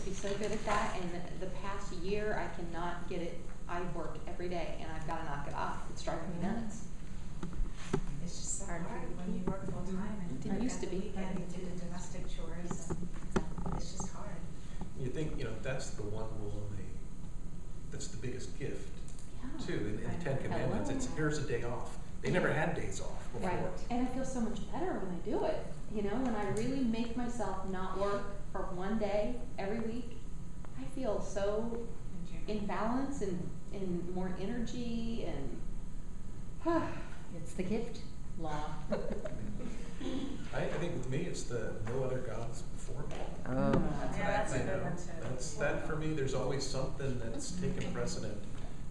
to be so good at that, and the past year I cannot get it. I work every day, and I've got to knock it off. It's driving me nuts. It's just so hard when you work full time and It used to be. and you do the domestic chores. And it's just hard. You think, that's the one rule that's the biggest gift, Yeah. too, in the Ten Commandments. It's here's a day off. They never had days off before. Right. And I feel so much better when I do it. When I really make myself not work for one day every week, I feel so in balance and more energy and It's the gift law. I think with me, it's the no other gods before me. Oh. That's a good one too. That for me, there's always something that's taken precedent.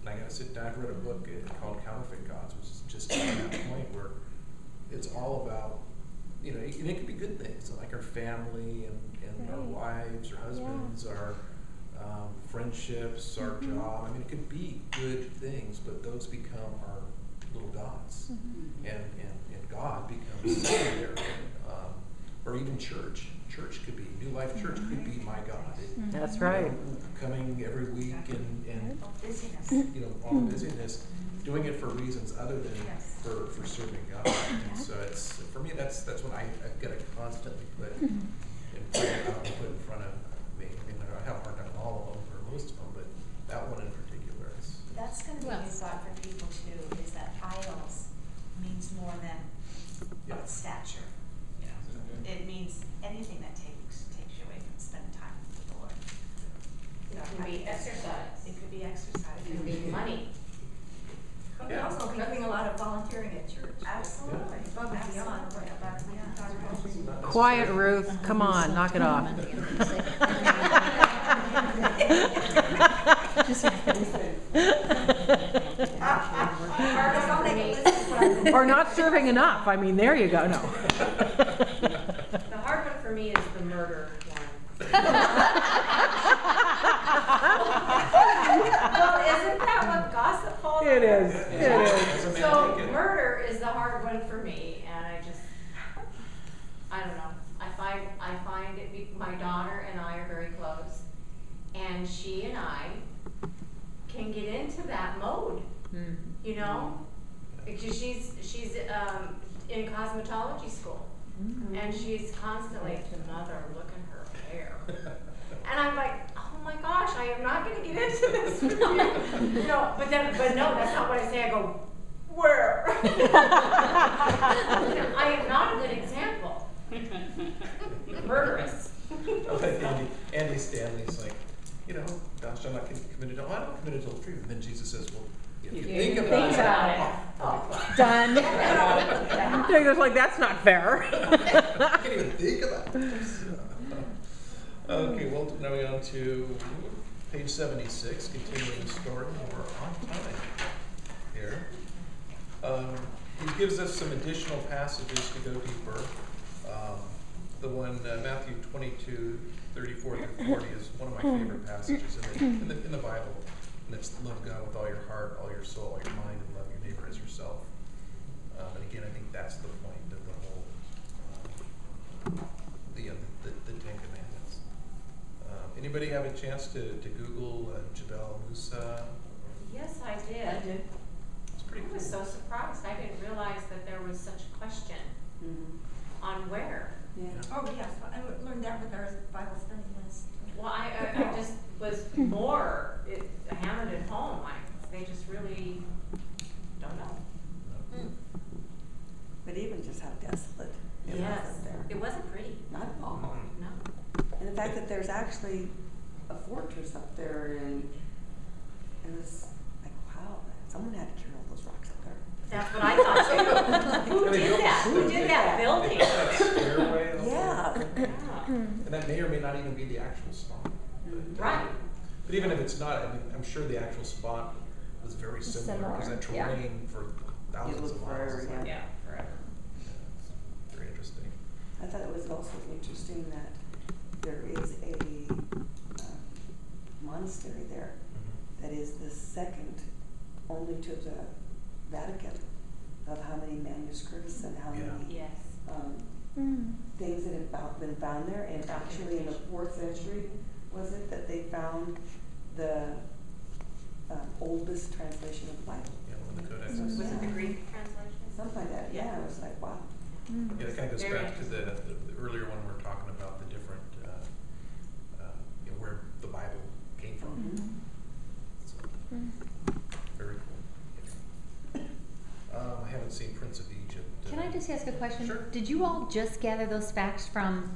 And I gotta sit down, I've read a book called Counterfeit Gods, which is just at that point where it's all about, and it could be good things, like our family and our wives, our husbands, our friendships, our job. I mean, it could be good things, but those become our little gods. And God becomes secondary. Or even church. Church could be, New Life Church could be my God. That's right. Coming every week and Busyness. all the busyness, doing it for reasons other than for serving God. And so it's, for me, that's when I've got to constantly put in front of me. I mean, I have a hard time on all of them, or most of them, but that one in particular is. That's going to be a thought for people too, is that idols means more than stature. It means anything that takes you away from spending time with the Lord. it can be exercise. It could be exercise. It can be money. It could also be doing a lot of volunteering at church. Absolutely. Above and beyond what God Quiet, Ruth. Come on, knock it off. Or not serving enough. I mean, there you go. No. The hard one for me is the murder one. Well, isn't that what gossip falls under? It is. It is. So murder is the hard one for me, and I don't know. I find it. My daughter and I are very close, and she and I can get into that mode. Because she's in cosmetology school, and she's constantly, mother, look at her hair. And I'm like, oh my gosh, I am not going to get into this with you. But no, that's not what I say. I go, where? I am not a good example. Murderous. I like Andy Stanley's like, thou shalt not commit adultery. I don't commit adultery. And then Jesus says, well, if you think about it. Done. It's like, that's not fair. I can't even think about it. Okay, well, now we're on to page 76, continuing the story. We're on time here. He gives us some additional passages to go deeper. The one, Matthew 22, 34 through 40 is one of my favorite passages in the Bible. And it's love God with all your heart, all your soul, all your mind, and love your neighbor as yourself. And again, I think that's the point of the whole, the Ten Commandments. Anybody have a chance to Google Jebel Musa? Yes, I did. It's pretty cool. I was so surprised. I didn't realize that there was such a question on where. Yeah. Oh, yes. I learned that with our Bible study list. Well, I just was more hammered at home. They just really don't know. But even just how desolate it was up there. It wasn't pretty. Not at all. No. And the fact that there's actually a fortress up there, and it was like, wow, someone had to carry all those rocks up there. That's what I thought too. Who did that? Who did that building? That stairway. Yeah. And that may or may not even be the actual spot. Right. But even if it's not, I mean, I'm sure the actual spot was very similar because that terrain for thousands of miles. Forever, Yeah, forever. It's very interesting. I thought it was also interesting that there is a monastery there that is the second only to the Vatican of how many manuscripts and how many Yes. things that have been found there. And actually in the 4th century, was it, that they found the oldest translation of the Bible? Yeah, one of the codex. So, Was it the yeah. Greek translation? Something like that, yeah, it was like, wow. Yeah, that kind of goes Very back to the earlier one we were talking about, the different, where the Bible came from. Mhm. So, very cool. I haven't seen Prince of Egypt. Can I just ask a question? Sure. Did you all just gather those facts from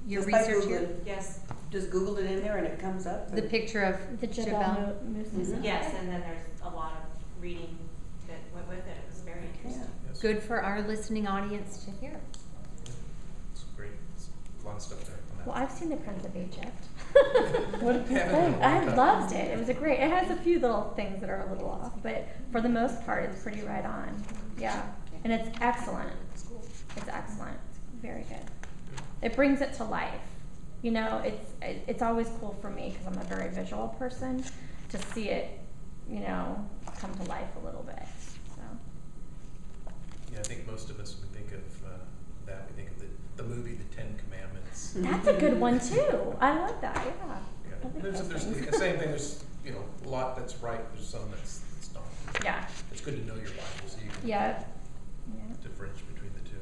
your Just by research here? Googling. Yes. Just Googled it in there and it comes up. The and- picture of The Jabal Jabal? Moses. Mhm. Yes, and then there's a lot of reading that went with it. It was very interesting. Yes. Good for our listening audience to hear. It's great. It's a lot of stuff there on that. Well, I've seen the Prince of Egypt. What did you Haven't in a think? long I time. loved it. It was a great. It has a few little things that are a little off, but for the most part, it's pretty right on. Yeah, and it's excellent. It's excellent. It's very good. It brings it to life. You know, it's always cool for me because I'm a very visual person to see it, you know, come to life a little bit. So. Yeah, I think most of us, when we think of that, we think of the movie, The Ten Commandments. That's a good one too. I love that. Yeah. Yeah. I like There's those the things. same thing. There's a lot that's right. There's some that's not. Yeah. It's good to know your Bible so you can Yeah. Yeah. differentiate between the two.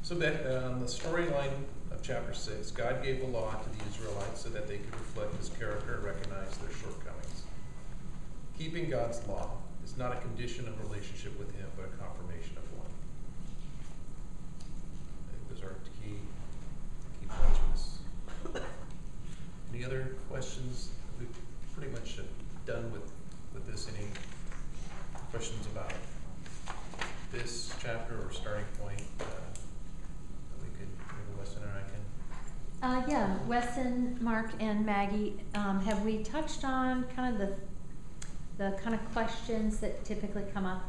So that the storyline of chapter 6, God gave the law to the Israelites so that they could reflect His character and recognize their shortcomings. Keeping God's law is not a condition of relationship with Him, but a confirmation of one. I think those are key points for this. Any other questions? We've pretty much done with this. Any questions about this chapter or starting point? We could, maybe Weston or I can. Yeah, Wesson, Mark, and Maggie, have we touched on kind of the kind of questions that typically come up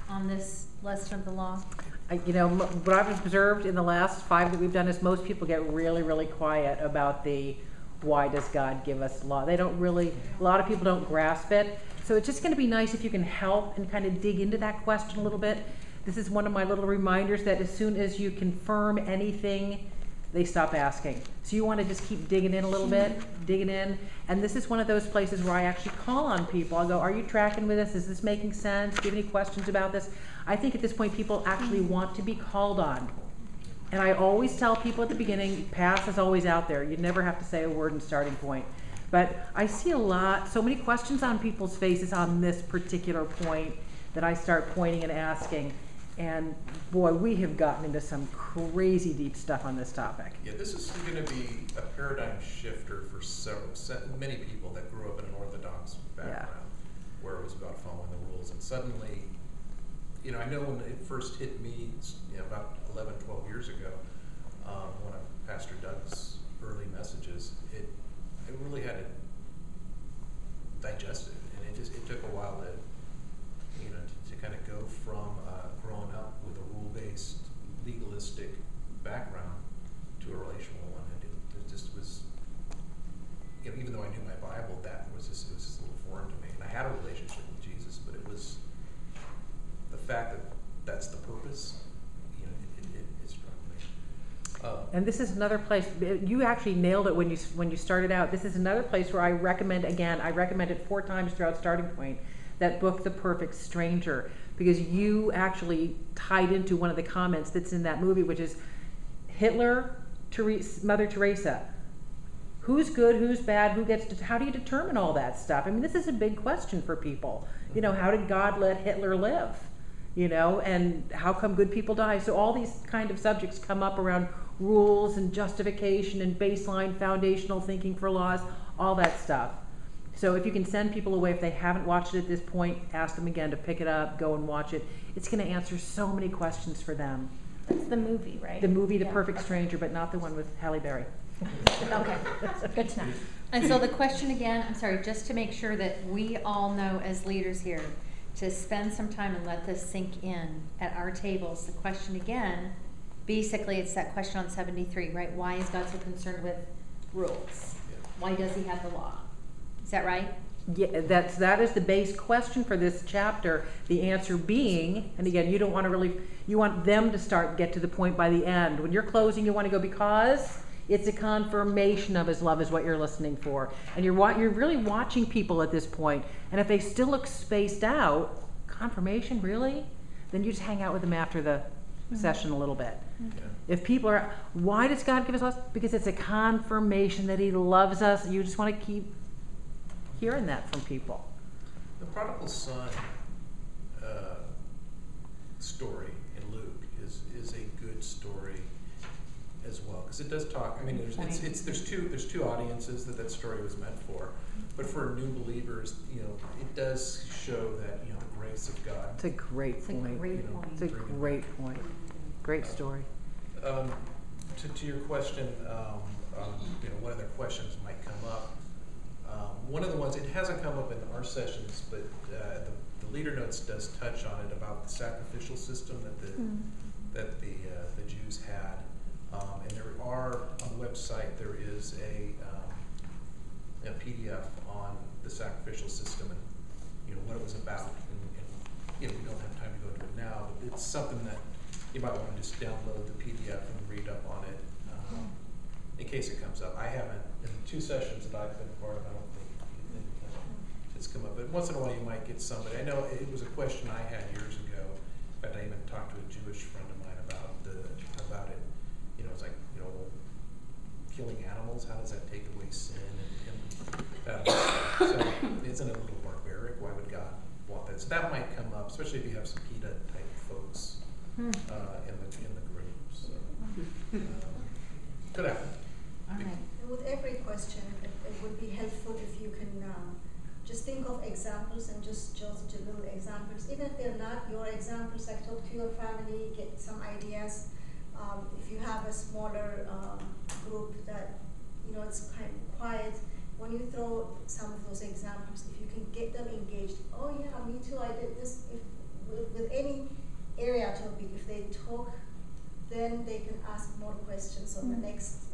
on this lesson of the law? What I've observed in the last 5 that we've done is most people get really, really quiet about the why does God give us law. They don't really, a lot of people don't grasp it. So it's just going to be nice if you can help and kind of dig into that question a little bit. This is one of my little reminders that as soon as you confirm anything, they stop asking. So you want to just keep digging in a little bit, digging in. And this is one of those places where I actually call on people. I'll go, are you tracking with us? Is this making sense? Do you have any questions about this? I think at this point people actually want to be called on. And I always tell people at the beginning, pass is always out there. You never have to say a word in starting point. But I see so many questions on people's faces on this particular point that I start pointing and asking. And boy, we have gotten into some crazy deep stuff on this topic. Yeah, this is going to be a paradigm shifter for many people that grew up in an Orthodox background where it was about following the rules. And suddenly, I know when it first hit me about 11, 12 years ago, one of Pastor Doug's early messages, I really had to digest it. And it took a while to kind of go from growing up with a rule-based, legalistic background to a relational one. And it just was, even though I knew my Bible, it was just a little foreign to me. And I had a relationship with Jesus, but it was the fact that that's the purpose, it struck me. And this is another place, you actually nailed it when you started out. This is another place where I recommend it 4 times throughout Starting Point, that book, The Perfect Stranger, because you actually tied into one of the comments that's in that movie, which is Hitler, Mother Teresa. Who's good, who's bad, how do you determine all that stuff? I mean, this is a big question for people. How did God let Hitler live? And how come good people die? So all these kind of subjects come up around rules and justification and baseline foundational thinking for laws, all that stuff. So if you can send people away, if they haven't watched it at this point, ask them again to pick it up, go and watch it. It's going to answer so many questions for them. That's the movie, right? The movie, The Yeah. Perfect Stranger, but not the one with Halle Berry. Okay, good to know. And so the question again, I'm sorry, just to make sure that we all know as leaders here, to spend some time and let this sink in at our tables. The question again, basically it's that question on 73, right? Why is God so concerned with rules? Why does He have the law? Is that right? Yeah, that is the base question for this chapter. The answer being, and again, you don't want to really, you want them to get to the point by the end. When you're closing, you want to go because it's a confirmation of his love is what you're listening for. And you're really watching people at this point. And if they still look spaced out, confirmation, really? Then you just hang out with them after the session a little bit. Yeah. If people are, why does God give us love? Because it's a confirmation that he loves us. You just want to keep hearing that from people. The prodigal son story in Luke is a good story as well, because it does talk. I mean, there's two audiences that story was meant for, but for new believers, it does show that the grace of God. It's a great point. It's a great point. Great story. To your question, what other questions might come up? One of the ones, it hasn't come up in our sessions, but the leader notes does touch on it about the sacrificial system that the Jews had, and there are on the website there is a PDF on the sacrificial system and what it was about, and we don't have time to go into it now, but it's something that you might want to just download the PDF and read up on it in case it comes up. I haven't, in the 2 sessions that I've been part of, I don't think it's come up. But once in a while you might get somebody. I know it was a question I had years ago. In fact, I even talked to a Jewish friend of mine about it. It's like, killing animals, how does that take away sin and that whole stuff. So isn't it a little barbaric? Why would God want that? So that might come up, especially if you have some PETA type folks in the group. So could happen. All right. With every question, it would be helpful if you can just think of examples and just little examples. Even if they're not your examples, like talk to your family, get some ideas. If you have a smaller group that, it's kind of quiet, when you throw some of those examples, if you can get them engaged, oh yeah, me too, I did this. With any area topic, if they talk, then they can ask more questions on the next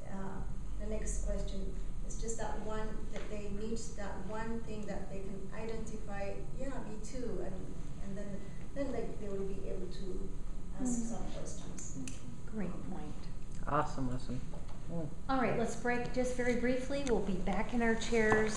question. It's just that one that they need, that one thing that they can identify. Yeah, me too, and then they will be able to ask some questions. Great point. Awesome, listen. All right, let's break just very briefly. We'll be back in our chairs.